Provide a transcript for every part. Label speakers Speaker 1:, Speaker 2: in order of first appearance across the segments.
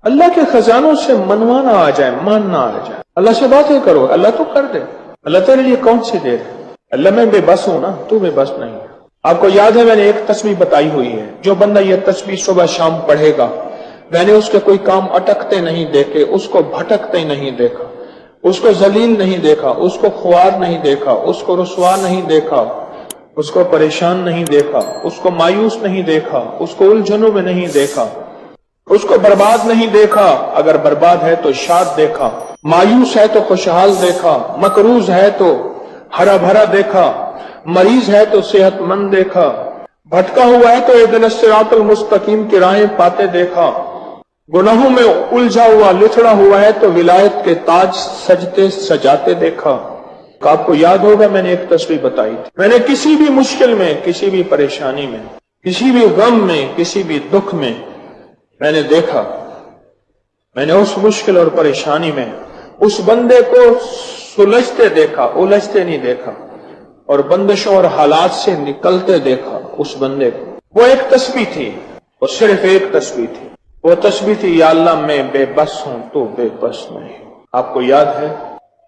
Speaker 1: اللہ کے خزانوں سے منوانا آ جائے، ماننا آ جائے، اللہ سے باتیں کرو، اللہ تو کر دے۔ اللہ تیرے لیے کون سی دیر ہے؟ اللہ میں بے بس ہوں نا، تو بے بس نہیں ہے۔ آپ کو یاد ہے میں نے ایک تسبیح بتائی ہوئی ہے، جو بندہ یہ تسبیح صبح شام پڑھے گا، میں نے اس کے کوئی کام اٹکتے نہیں دیکھے، اس کو بھٹکتے نہیں دیکھا، اس کو ذلیل نہیں دیکھا، اس کو خوار نہیں دیکھا، اس کو رسوا نہیں دیکھا، اس کو پریشان نہیں دیکھا، اس کو مایوس نہیں دیکھا، اس کو الجھنوں میں نہیں دیکھا، اس کو برباد نہیں دیکھا، اگر برباد ہے تو شاد دیکھا، مایوس ہے تو خوشحال دیکھا، مقروض ہے تو ہرا بھرا دیکھا، مریض ہے تو صحت مند دیکھا، بھٹکا ہوا ہے تو اہدنا الصراط المستقیم کی راہیں پاتے دیکھا، گناہوں میں الجھا ہوا لتڑا ہوا ہے تو ولایت کے تاج سجتے سجاتے دیکھا۔ آپ کو یاد ہوگا میں نے ایک تسبیح بتائی تھی، میں نے کسی بھی مشکل میں، کسی بھی پریشانی میں، کسی بھی غم میں، کسی بھی دکھ میں میں نے دیکھا، میں نے اس مشکل اور پریشانی میں اس بندے کو سلجھتے دیکھا، الجھتے نہیں دیکھا، اور بندشوں اور حالات سے نکلتے دیکھا اس بندے کو۔ وہ ایک تسبیح تھی، وہ صرف ایک تسبیح تھی، وہ تسبیح تھی یا اللہ میں بے بس ہوں تو بے بس نہیں۔ آپ کو یاد ہے؟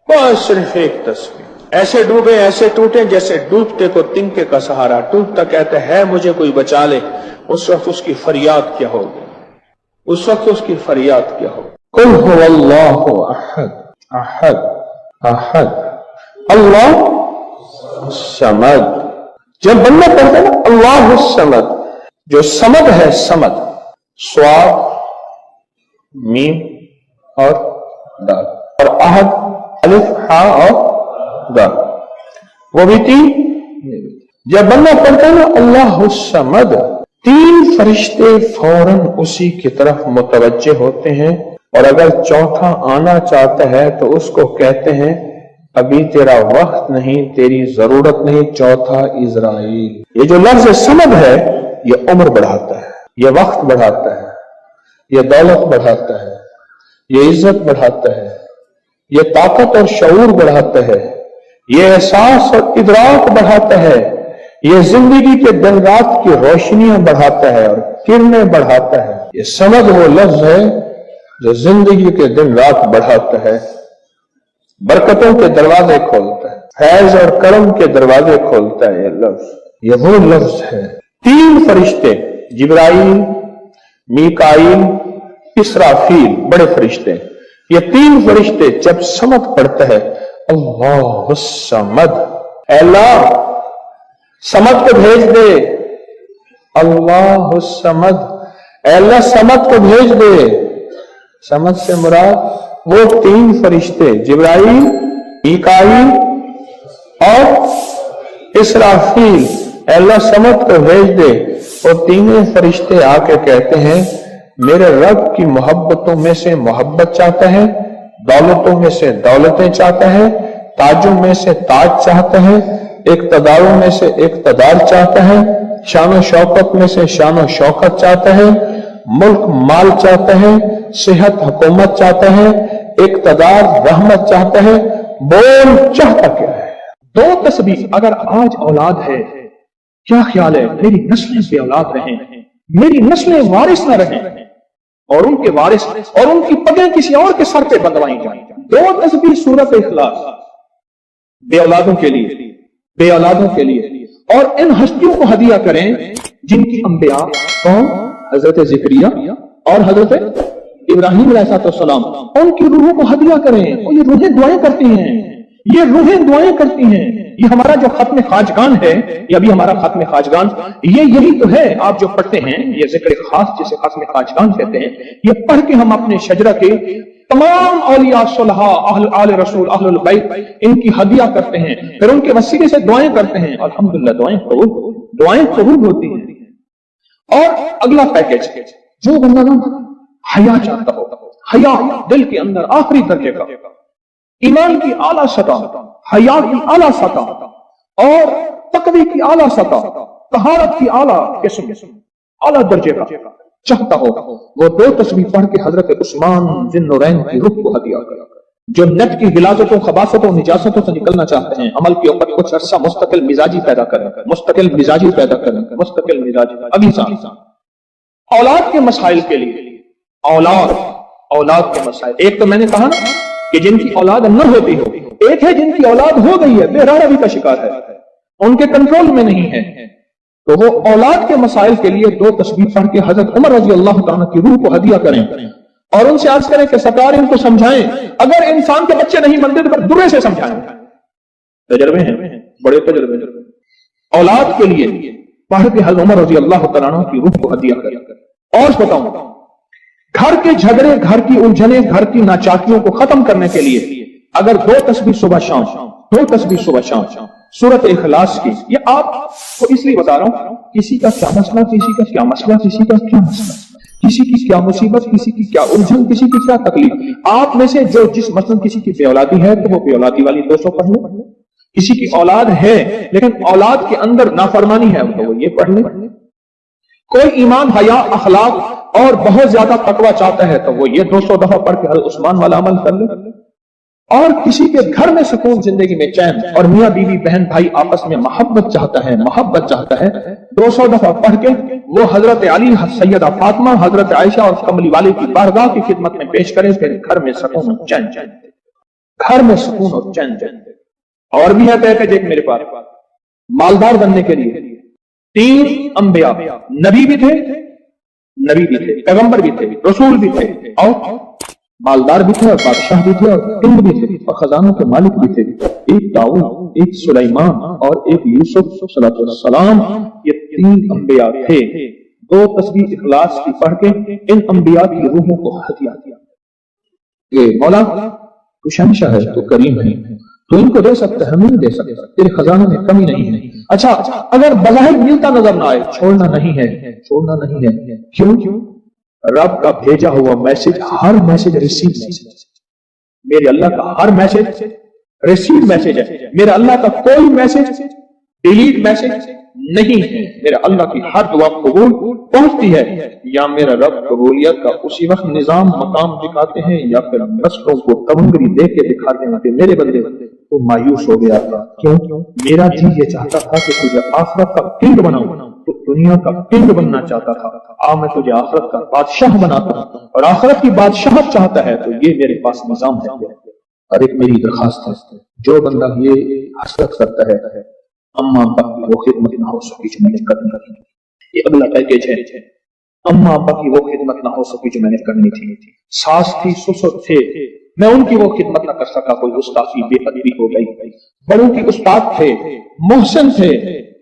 Speaker 1: بس صرف ایک تسبیح، ایسے ڈوبے ایسے ٹوٹے جیسے ڈوبتے کو تنکے کا سہارا، ٹوٹتا کہتے ہے مجھے کوئی بچا لے، اس وقت اس کی فریاد کیا ہوگی، اس وقت اس کی فریاد کیا ہوگی؟ قل هو اللہ احد احد احد اللہ الصمد۔ جب بندہ پڑھتا ہے نا اللہ الصمد، جو صمد ہے، صمد صاد میم اور دال، اور احد الف ہاء اور دال، وہ بھی تین۔ جب بندہ پڑھتا ہے نا اللہ الصمد، تین فرشتے فوراً اسی کی طرف متوجہ ہوتے ہیں، اور اگر چوتھا آنا چاہتا ہے تو اس کو کہتے ہیں ابھی تیرا وقت نہیں، تیری ضرورت نہیں، چوتھا اسرائیل۔ یہ جو لفظ صمد ہے یہ عمر بڑھاتا ہے، یہ وقت بڑھاتا ہے، یہ دولت بڑھاتا ہے، یہ عزت بڑھاتا ہے، یہ طاقت اور شعور بڑھاتا ہے، یہ احساس اور ادراک بڑھاتا ہے، یہ زندگی کے دن رات کی روشنیاں بڑھاتا ہے اور کرنیں بڑھاتا ہے۔ یہ صمد وہ لفظ ہے جو زندگی کے دن رات بڑھاتا ہے، برکتوں کے دروازے کھولتا ہے، فیض اور کرم کے دروازے کھولتا ہے۔ یہ لفظ، یہ وہ لفظ ہے۔ تین فرشتے، جبرائیل، میکائیل، اسرافیل، بڑے فرشتے، یہ تین فرشتے جب صمد پڑھتا ہے اللہ الصمد، اے اللہ صمد کو بھیج دے، اللہ الصمد، اے اللہ صمد کو بھیج دے۔ صمد سے مراد وہ تین فرشتے جبرائیل، میکائیل اور اسرافیل، اے اللہ صمد کو بھیج دے۔ اور تینوں فرشتے آ کے کہتے ہیں میرے رب کی محبتوں میں سے محبت چاہتا ہے، دولتوں میں سے دولتیں چاہتا ہے، تاجوں میں سے تاج چاہتا ہے، اقتداروں میں سے اقتدار چاہتا ہے، شان و شوکت میں سے شان و شوکت چاہتا ہے، ملک مال چاہتا ہے، صحت حکومت چاہتا ہے، اقتدار رحمت چاہتا ہے۔ بول چاہتا کیا ہے؟
Speaker 2: دو تسبیح اگر آج اولاد ہے، کیا خیال ہے میری نسلیں بے اولاد رہیں، میری نسلیں وارث نہ رہیں، اور ان کے وارث اور ان کی پگیں کسی اور کے سر پہ بندوائی جائیں۔ دو تسبیح سورۃ اخلاص، بے اولادوں کے لیے، بے اولادوں کے لیے، اور ان ہستیوں کو ہدیہ کریں جن کی انبیاء کون؟ حضرت زکریا اور حضرت ابراہیم علیہ السلام، ان کی روحوں کو ہدیہ کریں۔ اور یہ روحیں دعائیں کرتی ہیں، یہ روحیں دعائیں کرتی ہیں۔ یہ ہمارا جو ختم خواجگان ہے، یہ ابھی ہمارا ختم خواجگان، یہ یہی تو ہے آپ جو پڑھتے ہیں، یہ ذکر خاص جسے ختم خواجگان کہتے ہیں۔ یہ پڑھ کے ہم اپنے شجرہ کے تمام اولیاء صلحاء، اہل آل رسول، اہل البیت، ان کی ہدیہ کرتے ہیں، پھر ان کے وسیلے سے دعائیں کرتے ہیں، الحمدللہ دعائیں قبول ہوتی ہیں۔ اور اگلا پیکج، جو بندہ نا حیا چاہتا ہو، حیا دل کے اندر آخری درجے کا، ایمان کی اعلیٰ سطح، حیا کی اعلیٰ سطح، اور تقوی کی اعلیٰ سطح، طہارت کی اعلیٰ قسم، اعلیٰ درجے کا چاہتا ہو، وہ دو تسبیح پڑھ کے حضرت عثمان ذی النورین کی روح کو ہدیہ کرے۔ جو نیٹ کی غلاظتوں، خباثتوں، نجاستوں سے نکلنا چاہتے ہیں، عمل کی اوقات کچھ عرصہ مستقل مزاجی پیدا کریں، مستقل مزاجی پیدا کریں، مستقل مزاجی۔ اگلی سال اولاد کے مسائل کے لیے، اولاد اولاد کے مسائل. ایک تو میں نے کہا نا کہ جن کی اولاد نہ ہوتی ہو، ایک ہے جن کی اولاد ہو گئی ہے، بے روی کا شکار ہے، ان کے کنٹرول میں نہیں ہے. تو وہ اولاد کے مسائل کے لیے 2 تسبیح پڑھ کے حضرت عمر رضی اللہ تعالیٰ کی روح کو ہدیہ کریں اور ان سے عرض کریں کہ سرکار ان کو سمجھائیں. اگر انسان کے بچے نہیں بنتے تو درے سے سمجھائیں. تجربے ہیں، بڑے تجربے. اولاد کے لیے پڑھ کے حضرت عمر رضی اللہ تعالیٰ کی روح کو ہدیہ کریں. اور بتاؤں، گھر کے جھگڑے، گھر کی الجھنیں، گھر کی ناچاکیوں کو ختم کرنے کے لیے اگر 2 تسبیح صبح شام، 2 تسبیح صبح شام سورۃ اخلاص کی. یہ آپ کو اس لیے بتا رہا ہوں، کسی کا کیا مسئلہ، کسی کا کیا مسئلہ، کسی کا کیا مسئلہ، کسی کی کیا مصیبت، کسی کی کیا الجھن، کسی کی کیا تکلیف. آپ میں سے جو جس مثلا کسی کی بے اولادی ہے تو وہ بے اولادی والی 200 پڑھ لیں. کسی کی اولاد ہے لیکن اولاد کے اندر نافرمانی ہے تو وہ یہ پڑھ لیں. کوئی ایمان، حیا، اخلاق اور بہت زیادہ تقوی چاہتا ہے تو وہ یہ 200 دفعہ پڑھ کے حضرت عثمان والا عمل کر لے. اور کسی کے گھر میں سکون، زندگی میں چین، اور میاں بیوی بہن بھائی آپس میں محبت چاہتا ہے، محبت چاہتا ہے، 200 دفعہ پڑھ کے وہ حضرت علی، سیدہ فاطمہ، حضرت عائشہ اور کملی والے کی بارگاہ کی خدمت میں پیش کرے. پھر گھر میں سکون اور چین، گھر میں سکون اور چین. اور بھی ہے پیکج ایک میرے پاس مالدار بننے کے لیے. 3 انبیاء، نبی بھی تھے، پیغمبر بھی تھے، رسول بھی تھے، اور مالدار بھی تھے، اور بادشاہ بھی تھے، اور کنگ بھی تھے، اور خزانوں کے مالک بھی تھے. ایک داؤد، ایک سلیمان اور ایک یوسف صلی اللہ علیہ وسلم. یہ 3 انبیاء تھے. 2 تسبیح اخلاص کی پڑھ کے ان انبیاء کی روحوں کو ہدیہ دیا. یہ مولا تو شہنشاہ ہے، تو کریم ہے، تو ان کو دے سکتا ہے، ہمیں نہیں دے سکتا. تیرے خزانوں میں کمی نہیں ہے. اچھا، اگر بظاہر ملتا نظر نہ آئے، چھوڑنا نہیں ہے، چھوڑنا نہیں ہے. کیوں؟ رب کا بھیجا ہوا میسج، ہر میسج ریسیو میسج. میرے اللہ کا ہر میسج ریسیو میسج ہے. میرا اللہ کا کوئی میسج ڈیلیٹ میسج نہیں ہے. میرا اللہ کی ہر دعا قبول پہنچتی ہے. یا میرا رب قبولیت کا اسی وقت نظام مقام دکھاتے ہیں، یا پھر نسلوں کو تمنگری دے کے دکھاتے ہیں کہ میرے بندے تو مایوس ہو گیا تھا. کیوں؟ میرا جی یہ چاہتا تھا کہ تجھے آخرت کا کنگ بناؤں، تو دنیا کا کنگ بننا چاہتا تھا. میں تجھے آخرت کا بادشاہ بناتا ہوں، اور آخرت کی بادشاہت چاہتا ہے تو یہ میرے پاس نظام ہے. اور ایک میری درخواست ہے، جو بندہ یہ حسرت کرتا ہے اما ابا کی وہ خدمت نہ ہو سکی جو میں نے کرنی تھی. یہ اگلا پیکج ہے. اما ابا کی وہ خدمت نہ ہو سکی جو میں نے کرنی تھی. ساس تھی، سسر تھے، میں ان کی وہ خدمت نہ کر سکا. کوئی گستاخی، بے ادبی ہو گئی. بڑوں کی استاد تھے، محسن تھے،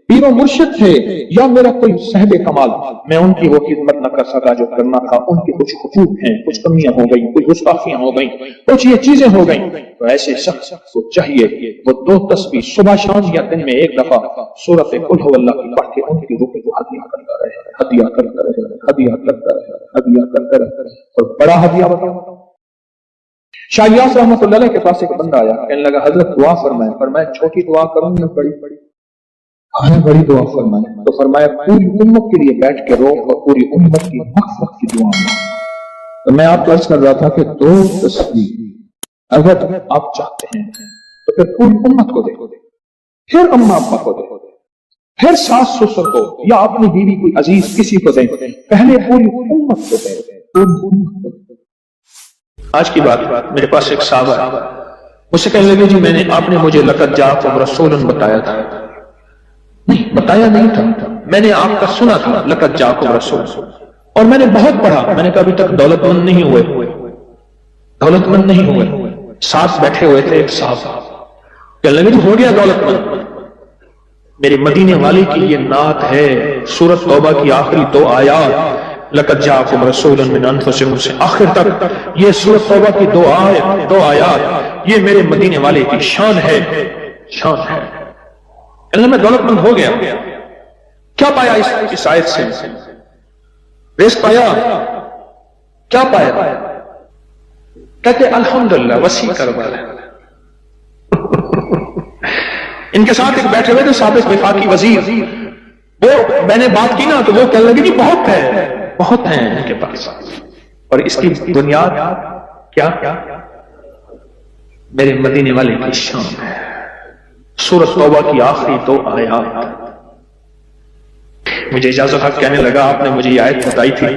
Speaker 2: پیر و مرشد تھے، یا میرا کوئی صاحب کمال، میں ان کی وہ خدمت نہ کر سکا جو کرنا تھا. ان کے کچھ حقوق ہیں، کچھ کمیاں ہو گئی، کچھ گستاخیاں ہو گئی، کچھ یہ چیزیں ہو گئی. تو ایسے شخص کو چاہیے وہ 2 تسبیح صبح شام یا دن میں 1 دفعہ سورۃ قل ھو اللہ کی پڑھ کے ان کی روح کو ہدیہ کرتا رہے، ہدیہ کرتا رہے، ہدیہ کرتا رہے، ہدیہ کرتا رہے. اور بڑا ہدیہ بتاؤ، شاہ یاس رحمۃ اللہ علیہ کے پاس ایک بندہ آیا، کہنے لگا حضرت دعا فرمائیں. فرمایا چھوٹی دعا کروں یا بڑی؟ بڑی دعا فرمائیں. تو فرمایا پوری امت کے لیے بیٹھ کے رو اور پوری امت کی مغفرت کی دعا. تو میں آپ کو عرض کر رہا تھا کہ 2 تسبیح اگر آپ چاہتے ہیں تو پھر پوری امت کو دے، پھر اماں ابا کو دے، پھر ساس سسر کو، یا اپنی بیوی کوئی عزیز کسی کو دیں. پہلے پوری امت کو دے.
Speaker 1: آج کی بات، میرے پاس ایک صحابہ مجھ سے کہنے لگے جی میں نے، آپ نے مجھے لقد جاءکم رسول بتایا تھا. نہیں، بتایا نہیں تھا، میں نے آپ کا سنا تھا لقد جاءکم رسول، اور میں نے بہت پڑھا. میں نے کہا ابھی تک دولت مند نہیں ہوئے، دولت مند نہیں ہوئے. ساتھ بیٹھے ہوئے تھے ایک صاحب، کہنے لگے ہو گیا دولت مند. میرے مدینے والے کی یہ نعت ہے، سورۃ توبہ کی آخری 2 آیات، لقد جاءکم رسول من انفسکم سے آخر تک یہ سورۃ توبہ کی 2 آیات، یہ میرے مدینے والے کی شان ہے، شان ہے. کہنے میں دولت مند ہو گیا. کیا پایا اس آیت سے؟ رزق پایا؟ کیا پایا؟ کہتے الحمدللہ وسیع کاروبار ہے. ان کے ساتھ ایک بیٹھے ہوئے تھے سابق وفاقی وزیر، وہ میں نے بات کی نا تو وہ کہنے لگے کہ بہت ہے، بہت ہیں ان کے پاس، اور اس کی بنیاد کیا؟ میرے مدینے والے کی شان ہے. سورۃ توبہ کی آخری 2 آیات. مجھے اجازت حق کہنے لگا آپ نے مجھے یہ آیت بتائی تھی،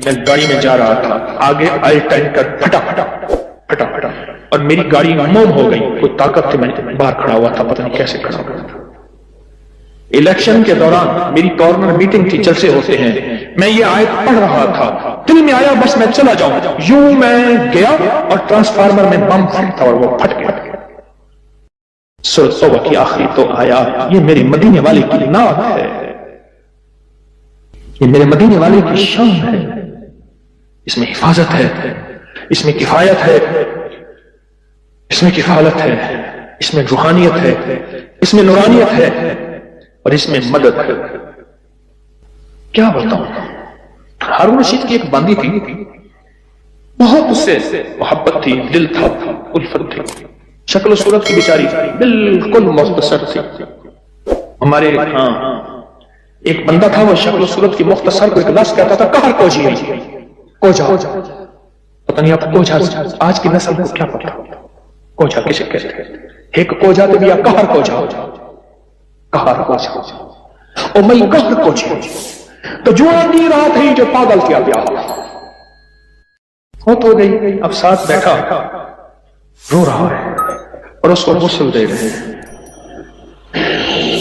Speaker 1: میں گاڑی میں جا رہا تھا، آگے آئے ٹینکر پھٹا اور میری گاڑی موم ہو گئی، کوئی طاقت تھی، میں باہر کھڑا ہوا تھا، پتہ نہیں کیسے کھڑا ہوا تھا۔ الیکشن کے دوران میری کارنر میٹنگ تھی، جلسے ہوتے ہیں، میں یہ آیت پڑھ رہا تھا، دل میں آیا بس میں چلا جاؤں، یوں میں گیا اور ٹرانسفارمر میں بم پھٹا اور وہ پھٹ گیا۔ سورۃ توبہ کی آخری تو آیات، یہ میرے مدینے والے کی نعت ہے، یہ میرے مدینے والے کی شان ہے، اس میں حفاظت ہے، اس میں کفایت ہے، اس میں کفالت ہے، اس میں روحانیت ہے، اس میں نورانیت ہے، اور اس میں مدد ہے۔ کیا بتاؤں، ہارون رشید کی ایک باندی تھی، بہت اس سے محبت تھی، دل تھا، الفت تھی، شکل و صورت کی بیچاری بالکل مختصر تھی۔ ہمارے ہاں ایک بندہ تھا، وہ شکل و صورت کی مختصر کو ایک لفظ کہتا تھا کہر کوجی، کوجا، پتہ نہیں آپ کوجا آج کی نسل کو کیا پتا کوجا کسے کہتے ہیں، ایک کوجا تو بھی کہر کوجا، کہر کوجا او میں کہر کوجی تو جو آدھی رات ہے جو پاگل کیا پیار ہوت ہو گئی، اب ساتھ بیٹھا رو رہا ہے اور اس کو غسل دے رہے ہیں،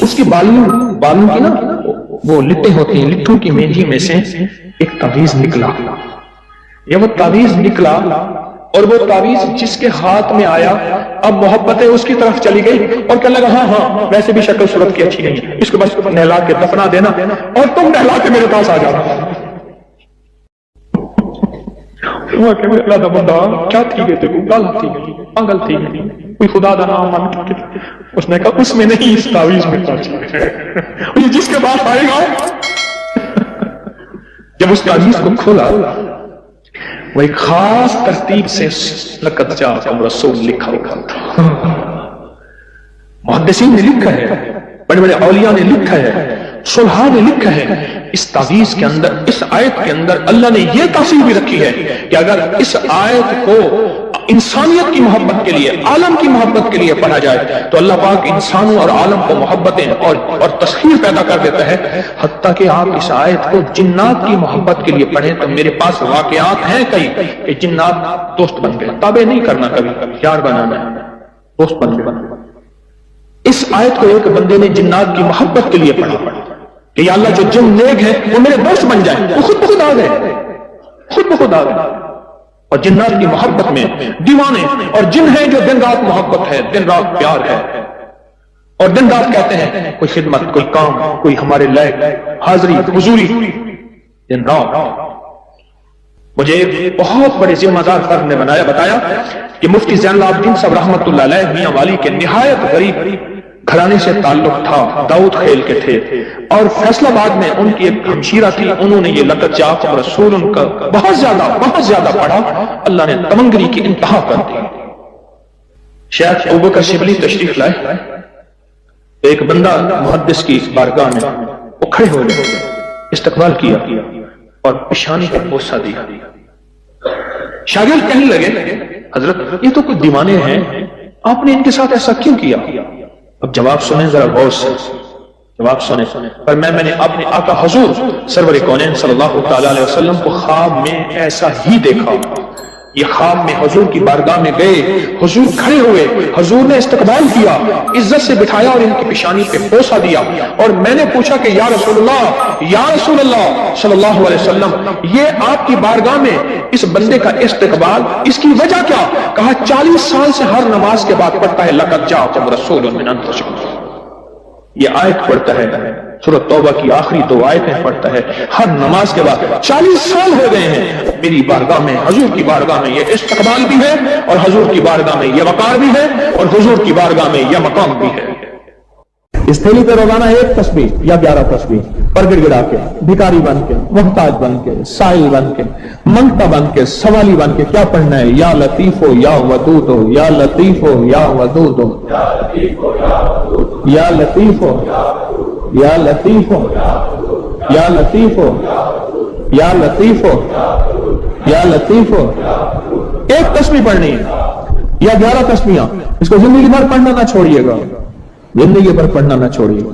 Speaker 1: اس کی بالوں کی نا وہ لٹیں ہوتی ہیں، لٹوں کی مہندی میں سے ایک تعویذ نکلا، یہ وہ تعویذ نکلا اور وہ تعویذ جس کے ہاتھ میں آیا اب محبت ہے اس کی طرف چلی گئی اور کہنے لگا ہاں ویسے بھی شکل صورت کی اچھی نہیں، اس کو بس نہلا کے دفنا دینا اور تم نہلا کے میرے پاس آ جانا۔ بندہ کیا تھی گئی تھی، گل تھی گئی، پاگل تھی گئی، کوئی خدا دا نام مان، اس نے کہا اس میں نہیں، اس تعویذ میں یہ جس کے پاس آئے گا۔ جب اس تعویذ کو کھولا وہ ایک خاص ترتیب سے لقد جاءکم رسول لکھا ہوا تھا، محدثین نے لکھا ہے، بڑے بڑے اولیاء نے لکھا ہے، صلحاء نے لکھا ہے، اس تعویذ کے اندر، اس آیت کے اندر اللہ نے یہ تاثیر بھی رکھی ہے کہ اگر اس آیت کو انسانیت کی محبت کے لیے، عالم کی محبت کے لیے پڑھا جائے تو اللہ پاک انسانوں اور عالم کو محبتیں اور تسخیر پیدا کر دیتا ہے، حتیٰ کہ آپ اس آیت کو جنات کی محبت کے لیے پڑھیں تو میرے پاس واقعات ہیں کئی کہ جنات دوست بن گئے، تابع نہیں کرنا، کبھی یار بنانا ہے، دوست بن گئے۔ اس آیت کو ایک بندے نے جنات کی محبت کے لیے پڑھا کہ یا اللہ جو جن نیک ہیں وہ میرے دوست بن جائیں، وہ خود بخود آ گئے، خود بخود آ گئے، اور جنات کی محبت میں دیوانے، اور جن ہیں جو دن رات محبت ہے، دن رات پیار ہے، اور دن رات کہتے ہیں کوئی خدمت، کوئی کام، کوئی ہمارے لائق حاضری حضوری، دن رات۔ مجھے ایک بہت بڑے ذمہ دار فرد نے بتایا کہ مفتی زین العابدین صاحب رحمت اللہ علیہ میاں والی کے نہایت غریب گھرانے سے تعلق تھا، داؤد خیل کے تھے، اور فیصلہ آباد میں ان کی ایک ہمشیرہ تھی، انہوں نے یہ لقد جاءکم رسول ان کا بہت زیادہ پڑھا، اللہ نے تمنگری کی انتہا کر دی۔ شیخ ابوبکر شبلی تشریف لائے، ایک بندہ محدث کی بارگاہ میں وہ کھڑے ہو گئے، استقبال کیا اور پیشانی پر بوسہ دیا۔ شاگرد کہنے لگے حضرت یہ تو کچھ دیوانے ہیں، آپ نے ان کے ساتھ ایسا کیوں کیا؟ اب جواب سنیں ذرا غور سے، جواب سنیں۔ پر میں نے اپنے آقا حضور سرور کونین صلی اللہ تعالی علیہ وسلم کو خواب میں ایسا ہی دیکھا، یہ خواب میں حضور کی بارگاہ میں گئے، حضور کھڑے ہوئے، حضور نے استقبال کیا، عزت سے بٹھایا اور ان کی پیشانی پہ بوسہ دیا، اور میں نے پوچھا کہ یا رسول اللہ صلی اللہ علیہ وسلم، یہ آپ کی بارگاہ میں اس بندے کا استقبال، اس کی وجہ کیا؟ کہا 40 سال سے ہر نماز کے بعد پڑھتا ہے لقد جاءکم رسول من انفسکم، یہ آیت پڑھتا ہے، سورۃ توبہ کی آخری 2 آیتیں پڑھتا ہے ہر نماز کے بعد، 40 سال ہو گئے ہیں میری بارگاہ میں، حضور کی بارگاہ میں یہ استقبال بھی ہے، اور حضور کی بارگاہ میں یہ وقار بھی ہے، اور حضور کی بارگاہ میں یہ مقام بھی ہے۔
Speaker 2: اس تھیلی پہ روزانہ 1 تسبیح یا 11 تسبیح پر گڑ گڑا کے، بھکاری بن کے، محتاج بن کے، سائل بن کے، منگتا بن کے، سوالی بن کے کیا پڑھنا ہے؟ یا لطیف ہو یا ودود ہو، یا لطیف ہو یا ودود ہو، یا لطیف ہو یا لطیف ہو، یا لطیف ہو یا لطیف ہو، یا لطیف ہو۔ 1 تسبیح پڑھنی ہے یا 11 تسبیحاں، اس کو زندگی بھر پڑھنا نہ چھوڑیے گا، زندگی بھر پڑھنا نہ چھوڑیے گا۔